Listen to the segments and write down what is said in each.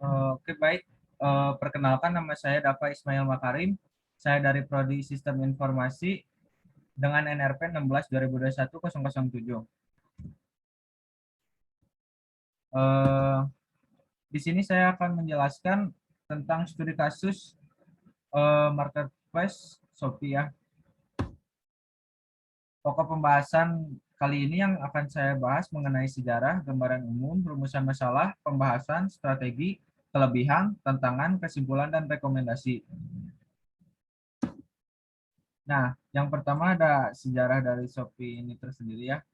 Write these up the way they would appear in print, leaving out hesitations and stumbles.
Oke, baik. Perkenalkan, nama saya Dava Ismail Makarim. Saya dari Prodi Sistem Informasi dengan NRP 16 2021 007. Eh, di sini saya akan menjelaskan tentang studi kasus marketplace Shopee ya. Pokok pembahasan kali ini yang akan saya bahas mengenai sejarah, gambaran umum, rumusan masalah, pembahasan, strategi, kelebihan, tantangan, kesimpulan, dan rekomendasi. Nah, yang pertama ada sejarah dari Shopee ini tersendiri ya.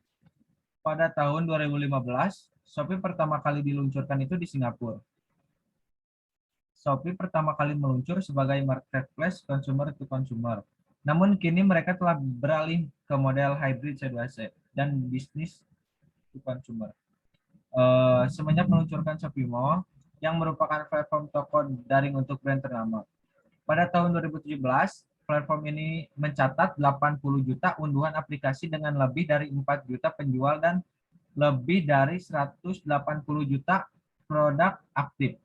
Pada tahun 2015, Shopee pertama kali diluncurkan itu di Singapura. Shopee pertama kali meluncur sebagai marketplace consumer to consumer. Namun kini mereka telah beralih ke model hybrid C2C dan bisnis to consumer. Semenjak meluncurkan Shopee Mall, yang merupakan platform toko daring untuk brand ternama. Pada tahun 2017, platform ini mencatat 80 juta unduhan aplikasi dengan lebih dari 4 juta penjual dan lebih dari 180 juta produk aktif.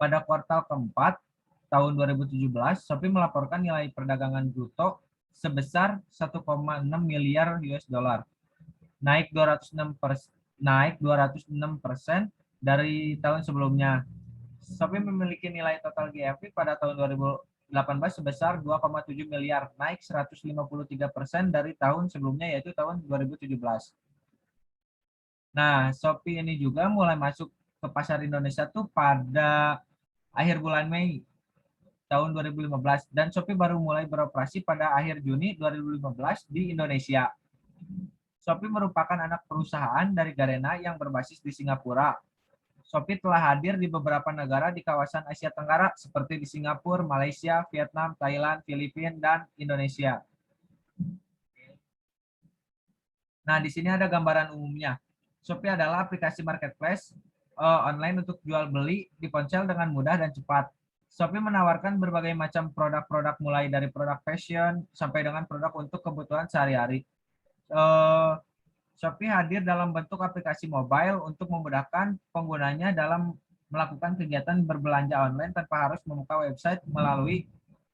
Pada kuartal keempat tahun 2017, Shopee melaporkan nilai perdagangan bruto sebesar 1,6 miliar US dollar, naik 206% dari tahun sebelumnya. Shopee memiliki nilai total GMV pada tahun 2018 sebesar 2,7 miliar, naik 153% dari tahun sebelumnya, yaitu tahun 2017. Nah, Shopee ini juga mulai masuk ke pasar Indonesia tuh pada akhir bulan Mei tahun 2015, dan Shopee baru mulai beroperasi pada akhir Juni 2015 di Indonesia. Shopee merupakan anak perusahaan dari Garena yang berbasis di Singapura. Shopee telah hadir di beberapa negara di kawasan Asia Tenggara seperti di Singapura, Malaysia, Vietnam, Thailand, Filipina, dan Indonesia. Nah, di sini ada gambaran umumnya. Shopee adalah aplikasi marketplace online untuk jual beli di ponsel dengan mudah dan cepat. Shopee menawarkan berbagai macam produk-produk mulai dari produk fashion sampai dengan produk untuk kebutuhan sehari-hari. Shopee hadir dalam bentuk aplikasi mobile untuk memudahkan penggunanya dalam melakukan kegiatan berbelanja online tanpa harus membuka website melalui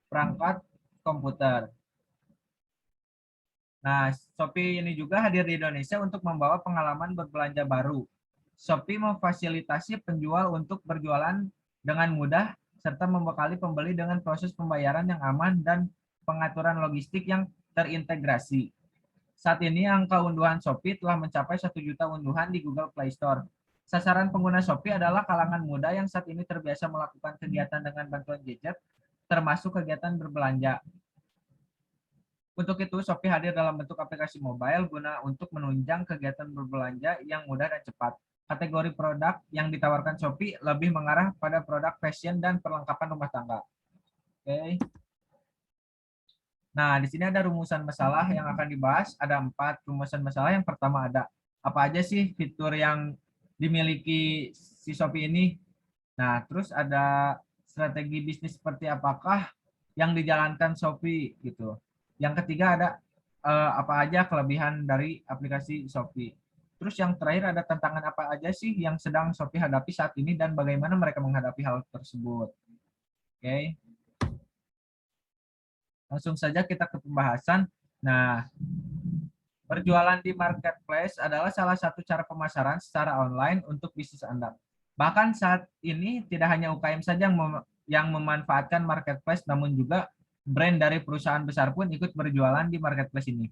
perangkat komputer. Nah, Shopee ini juga hadir di Indonesia untuk membawa pengalaman berbelanja baru. Shopee memfasilitasi penjual untuk berjualan dengan mudah serta membekali pembeli dengan proses pembayaran yang aman dan pengaturan logistik yang terintegrasi. Saat ini angka unduhan Shopee telah mencapai 1 juta unduhan di Google Play Store. Sasaran pengguna Shopee adalah kalangan muda yang saat ini terbiasa melakukan kegiatan dengan bantuan gadget, termasuk kegiatan berbelanja. Untuk itu, Shopee hadir dalam bentuk aplikasi mobile guna untuk menunjang kegiatan berbelanja yang mudah dan cepat. Kategori produk yang ditawarkan Shopee lebih mengarah pada produk fashion dan perlengkapan rumah tangga. Oke. Nah, di sini ada rumusan masalah yang akan dibahas. Ada 4 rumusan masalah. Yang pertama ada, apa aja sih fitur yang dimiliki si Shopee ini? Nah, terus ada strategi bisnis seperti apakah yang dijalankan Shopee gitu. Yang ketiga ada apa aja kelebihan dari aplikasi Shopee. Terus yang terakhir ada tantangan apa aja sih yang sedang Shopee hadapi saat ini dan bagaimana mereka menghadapi hal tersebut. Oke. Langsung saja kita ke pembahasan. Nah, berjualan di marketplace adalah salah satu cara pemasaran secara online untuk bisnis Anda. Bahkan saat ini tidak hanya UKM saja yang memanfaatkan marketplace, namun juga brand dari perusahaan besar pun ikut berjualan di marketplace ini.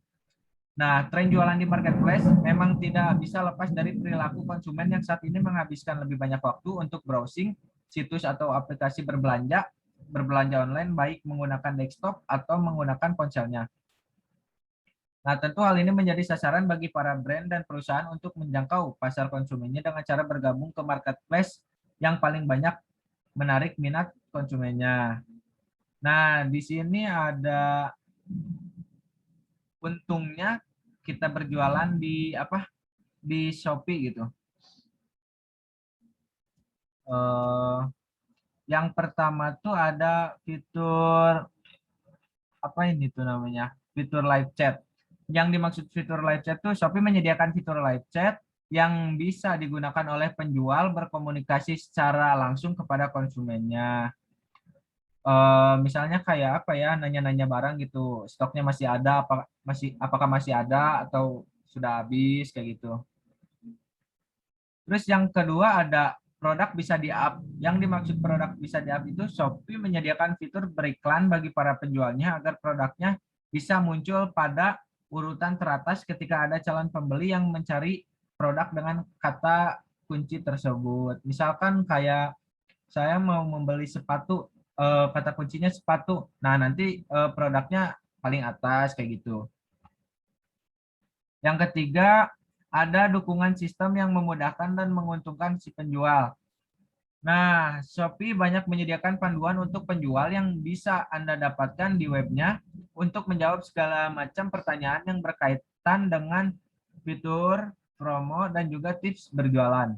Nah, tren jualan di marketplace memang tidak bisa lepas dari perilaku konsumen yang saat ini menghabiskan lebih banyak waktu untuk browsing situs atau aplikasi berbelanja online, baik menggunakan desktop atau menggunakan ponselnya. Nah, tentu hal ini menjadi sasaran bagi para brand dan perusahaan untuk menjangkau pasar konsumennya dengan cara bergabung ke marketplace yang paling banyak menarik minat konsumennya. Nah, di sini ada untungnya kita berjualan di di Shopee gitu. Eh, yang pertama tuh ada fitur apa ini tuh namanya? Fitur live chat. Yang dimaksud fitur live chat tuh Shopee menyediakan fitur live chat yang bisa digunakan oleh penjual berkomunikasi secara langsung kepada konsumennya. Misalnya kayak apa ya, nanya-nanya barang gitu, stoknya masih ada, apakah masih ada atau sudah habis kayak gitu. Terus yang kedua ada produk bisa di-up. Yang dimaksud produk bisa di-up itu Shopee menyediakan fitur beriklan bagi para penjualnya agar produknya bisa muncul pada urutan teratas ketika ada calon pembeli yang mencari produk dengan kata kunci tersebut. Misalkan kayak saya mau membeli sepatu, kata kuncinya sepatu. Nah, nanti produknya paling atas kayak gitu. Yang ketiga, ada dukungan sistem yang memudahkan dan menguntungkan si penjual. Nah, Shopee banyak menyediakan panduan untuk penjual yang bisa Anda dapatkan di webnya untuk menjawab segala macam pertanyaan yang berkaitan dengan fitur, promo, dan juga tips berjualan.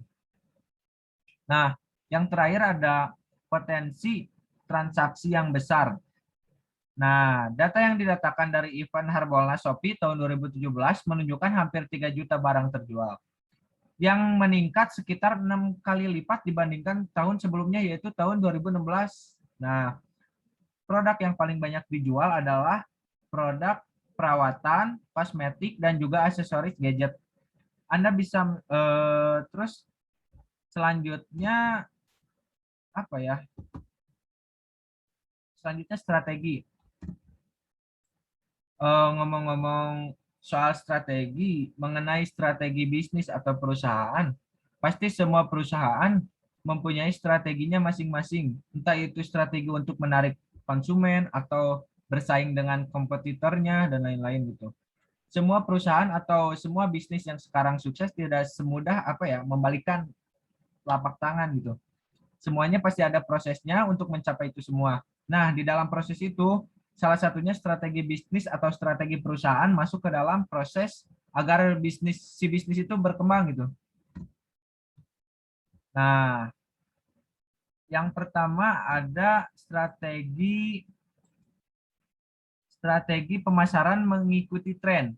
Nah, yang terakhir ada potensi transaksi yang besar. Nah, data yang didatakan dari event Harbolnas Shopee tahun 2017 menunjukkan hampir 3 juta barang terjual, yang meningkat sekitar 6 kali lipat dibandingkan tahun sebelumnya, yaitu tahun 2016. Nah, produk yang paling banyak dijual adalah produk perawatan, kosmetik, dan juga aksesoris gadget. Anda bisa terus selanjutnya apa ya? Selanjutnya strategi. Ngomong-ngomong soal strategi, mengenai strategi bisnis atau perusahaan, pasti semua perusahaan mempunyai strateginya masing-masing. Entah itu strategi untuk menarik konsumen atau bersaing dengan kompetitornya dan lain-lain gitu. Semua perusahaan atau semua bisnis yang sekarang sukses tidak semudah apa ya, membalikan telapak tangan gitu. Semuanya pasti ada prosesnya untuk mencapai itu semua. Nah, di dalam proses itu, salah satunya strategi bisnis atau strategi perusahaan masuk ke dalam proses agar si bisnis itu berkembang gitu. Nah, yang pertama ada strategi pemasaran mengikuti tren.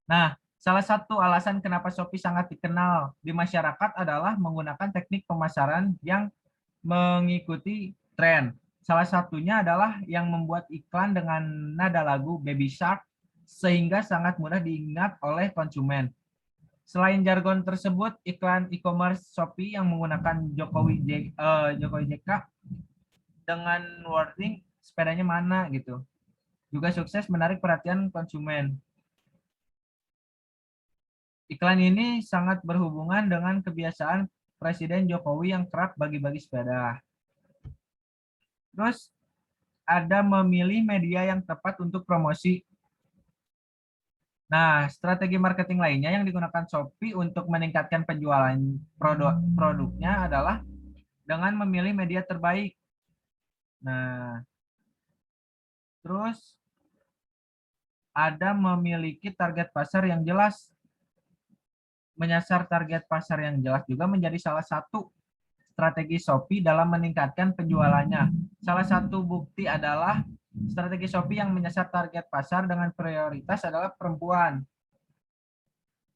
Nah, salah satu alasan kenapa Shopee sangat dikenal di masyarakat adalah menggunakan teknik pemasaran yang mengikuti tren. Salah satunya adalah yang membuat iklan dengan nada lagu Baby Shark sehingga sangat mudah diingat oleh konsumen. Selain jargon tersebut, iklan e-commerce Shopee yang menggunakan Jokowi JK dengan wording sepedanya mana gitu juga sukses menarik perhatian konsumen. Iklan ini sangat berhubungan dengan kebiasaan Presiden Jokowi yang kerap bagi-bagi sepeda. Terus ada memilih media yang tepat untuk promosi. Nah, strategi marketing lainnya yang digunakan Shopee untuk meningkatkan penjualan produknya adalah dengan memilih media terbaik. Nah, terus ada memiliki target pasar yang jelas. Menyasar target pasar yang jelas juga menjadi salah satu strategi Shopee dalam meningkatkan penjualannya. Salah satu bukti adalah strategi Shopee yang menyasar target pasar dengan prioritas adalah perempuan.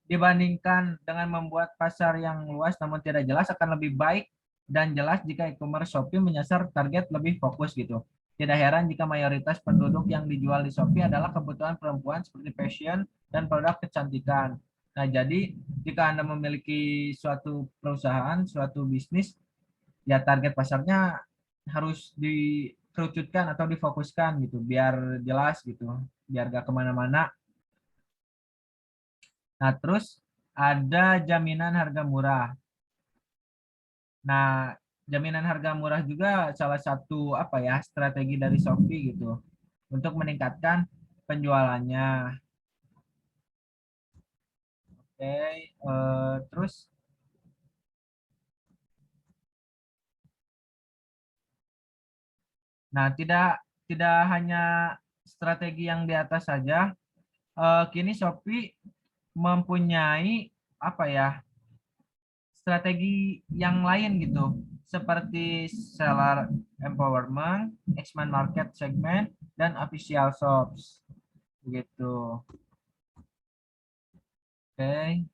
Dibandingkan dengan membuat pasar yang luas namun tidak jelas, akan lebih baik dan jelas jika e-commerce Shopee menyasar target lebih fokus gitu. Tidak heran jika mayoritas penduduk yang dijual di Shopee adalah kebutuhan perempuan seperti fashion dan produk kecantikan. Nah, jadi jika Anda memiliki suatu perusahaan, suatu bisnis, ya target pasarnya harus dikerucutkan atau difokuskan gitu, biar jelas gitu, biar gak kemana-mana. Nah, terus ada jaminan harga murah. Nah, jaminan harga murah juga salah satu apa ya, strategi dari Shopee gitu untuk meningkatkan penjualannya. Oke, terus nah tidak hanya strategi yang di atas saja, kini Shopee mempunyai apa ya, strategi yang lain gitu, seperti seller empowerment, expand market segment, dan official shops gitu. Oke.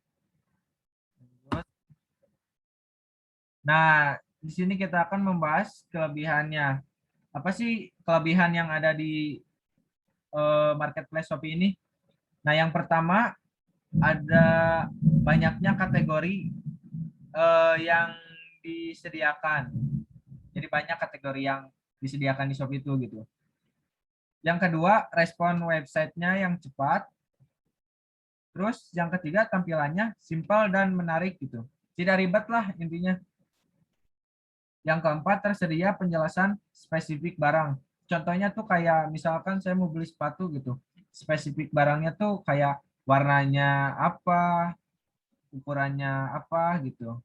Nah, di sini kita akan membahas kelebihannya. Apa sih kelebihan yang ada di marketplace Shopee ini? Nah, yang pertama ada banyaknya kategori yang disediakan. Jadi banyak kategori yang disediakan di Shopee itu gitu. Yang kedua, respon websitenya yang cepat. Terus yang ketiga, tampilannya simpel dan menarik gitu. Tidak ribet lah intinya. Yang keempat, tersedia penjelasan spesifik barang. Contohnya tuh kayak misalkan saya mau beli sepatu gitu. Spesifik barangnya tuh kayak warnanya apa, ukurannya apa gitu.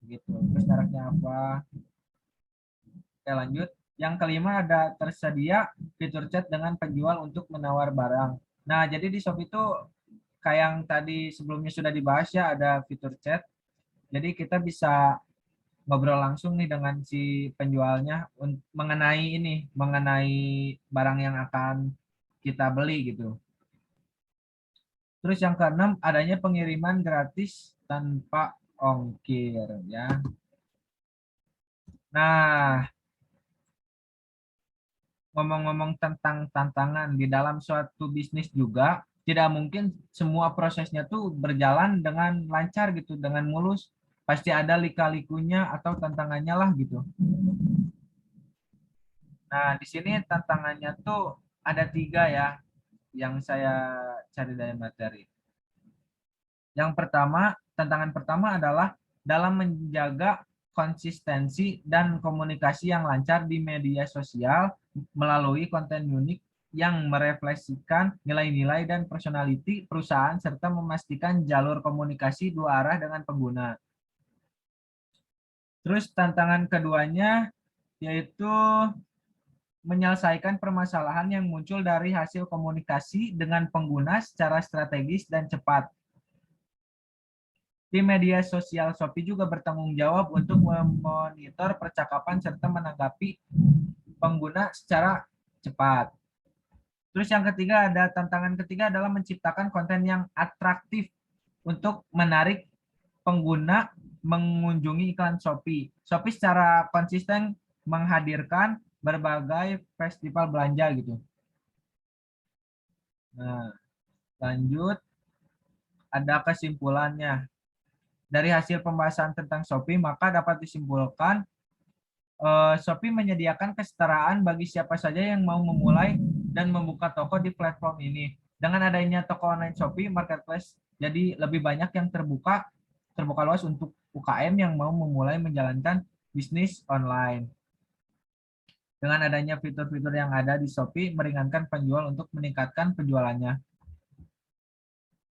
Gitu. Terus mereknya apa. Oke, lanjut. Yang kelima ada tersedia fitur chat dengan penjual untuk menawar barang. Nah, jadi di Shopee itu kayak yang tadi sebelumnya sudah dibahas ya, ada fitur chat. Jadi kita bisa ngobrol langsung nih dengan si penjualnya mengenai ini, mengenai barang yang akan kita beli gitu. Terus yang keenam, adanya pengiriman gratis tanpa ongkir ya. Nah, ngomong-ngomong tentang tantangan di dalam suatu bisnis juga, tidak mungkin semua prosesnya tuh berjalan dengan lancar gitu, dengan mulus. Pasti ada lika-likunya atau tantangannya lah gitu. Nah, di sini tantangannya tuh ada 3 ya, yang saya cari dari materi. Yang pertama, tantangan pertama adalah dalam menjaga konsistensi dan komunikasi yang lancar di media sosial melalui konten unik yang merefleksikan nilai-nilai dan personality perusahaan serta memastikan jalur komunikasi dua arah dengan pengguna. Terus tantangan keduanya yaitu menyelesaikan permasalahan yang muncul dari hasil komunikasi dengan pengguna secara strategis dan cepat. Tim media sosial Shopee juga bertanggung jawab untuk memonitor percakapan serta menanggapi pengguna secara cepat. Terus yang ketiga, ada tantangan ketiga adalah menciptakan konten yang atraktif untuk menarik pengguna mengunjungi iklan Shopee. Shopee secara konsisten menghadirkan berbagai festival belanja gitu. Nah, lanjut ada kesimpulannya. Dari hasil pembahasan tentang Shopee, maka dapat disimpulkan Shopee menyediakan kesetaraan bagi siapa saja yang mau memulai dan membuka toko di platform ini. Dengan adanya toko online Shopee Marketplace, jadi lebih banyak yang terbuka luas untuk UKM yang mau memulai menjalankan bisnis online. Dengan adanya fitur-fitur yang ada di Shopee, meringankan penjual untuk meningkatkan penjualannya.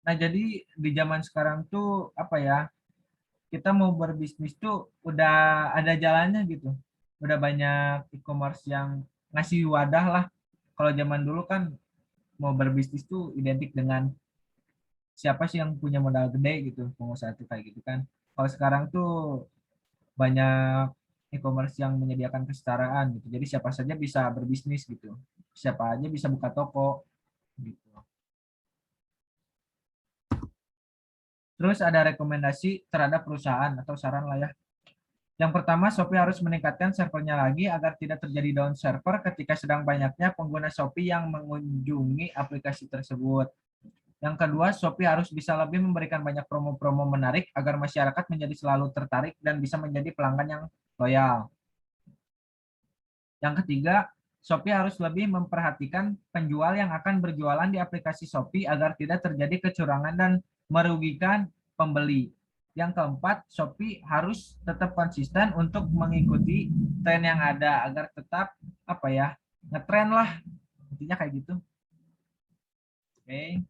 Nah, jadi di zaman sekarang tuh apa ya? Kita mau berbisnis tuh udah ada jalannya gitu. Udah banyak e-commerce yang ngasih wadah lah. Kalau zaman dulu kan mau berbisnis tuh identik dengan siapa sih yang punya modal gede gitu, pengusaha tuh kayak gitu kan. Kalau sekarang tuh banyak e-commerce yang menyediakan kesetaraan gitu. Jadi siapa saja bisa berbisnis gitu. Siapa aja bisa buka toko gitu. Terus ada rekomendasi terhadap perusahaan atau saran lah ya. Yang pertama, Shopee harus meningkatkan servernya lagi agar tidak terjadi down server ketika sedang banyaknya pengguna Shopee yang mengunjungi aplikasi tersebut. Yang kedua, Shopee harus bisa lebih memberikan banyak promo-promo menarik agar masyarakat menjadi selalu tertarik dan bisa menjadi pelanggan yang loyal. Yang ketiga, Shopee harus lebih memperhatikan penjual yang akan berjualan di aplikasi Shopee agar tidak terjadi kecurangan dan merugikan pembeli. Yang keempat, Shopee harus tetap konsisten untuk mengikuti tren yang ada agar tetap apa ya, ngetren lah. Intinya kayak gitu. Oke.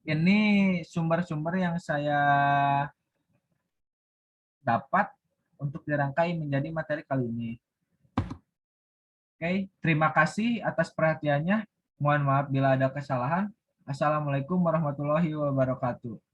Ini sumber-sumber yang saya dapat untuk dirangkai menjadi materi kali ini. Oke, terima kasih atas perhatiannya. Mohon maaf bila ada kesalahan. Assalamualaikum warahmatullahi wabarakatuh.